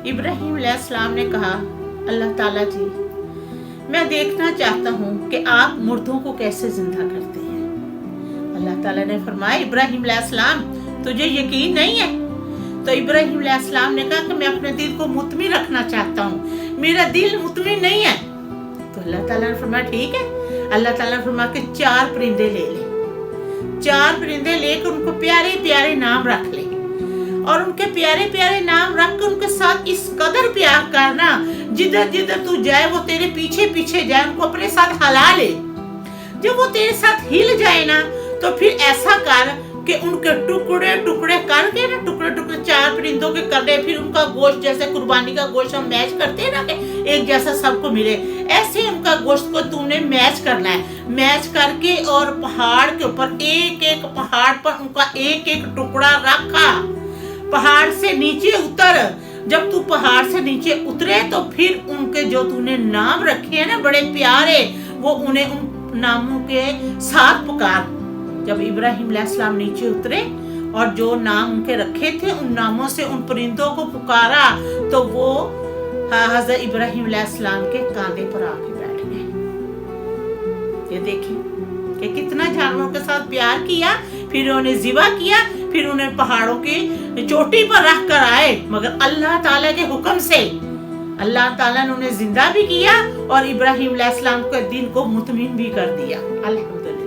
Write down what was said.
इब्राहिम अलैहिस्सलाम ने कहा, अल्लाह ताला जी, मैं देखना चाहता हूँ कि आप मुर्दों को कैसे जिंदा करते हैं। अल्लाह ताला ने फरमाया, इब्राहिम अलैहिस्सलाम, तुझे यकीन नहीं है? तो इब्राहिम अलैहिस्सलाम ने कहा कि मैं अपने दिल को मुतमिन रखना चाहता हूँ, मेरा दिल मुतमिन नहीं है। तो अल्लाह ताला ने फरमाया, ठीक है। अल्लाह ताला ने फरमाया कि 4 परिंदे ले ले, 4 परिंदे लेकर उनको प्यारे प्यारे नाम रख ले, और उनके प्यारे प्यारे नाम रख कर उनके साथ इस कदर प्यार करना, जिधर जिधर तू जाए वो तेरे पीछे पीछे जाए, उनको अपने साथ हिला ले। जब वो तेरे साथ हिल जाए ना, तो फिर ऐसा कर कि उनके टुकड़े टुकड़े करके ना, टुकड़े टुकड़े 4 परिंदों के कर दे, फिर उनका गोश्त जैसे कुर्बानी का गोश्त हम मैच करते हैं ना कि एक जैसा सबको मिले, ऐसे उनका गोश्त को तूने मैच करना है। मैच करके और पहाड़ के ऊपर, एक एक पहाड़ पर उनका एक एक टुकड़ा रखा, पहाड़ से नीचे उतर। जब तू पहाड़ से नीचे उतरे तो फिर उनके जो तूने नाम रखे हैं ना बड़े प्यारे, वो उन्हें उन नामों के साथ पुकार। जब इब्राहिम अलैहिस्सलाम नीचे उतरे और जो नाम उनके रखे थे उन नामों से उन परिंदों को पुकारा, तो वो हज़रत इब्राहिम अलैहिस्सलाम के कांधे पर आके बैठ गए। ये देखिए कि कितना जानवरों के साथ प्यार किया, फिर उन्हें ज़िबा किया, फिर उन्हें पहाड़ों की चोटी पर रख कर आए, मगर अल्लाह ताला के हुक्म से अल्लाह ताला ने उन्हें जिंदा भी किया और इब्राहिम अलैहिस्सलाम के दिल को मुतमिन भी कर दिया। अल्हम्दुलिल्लाह।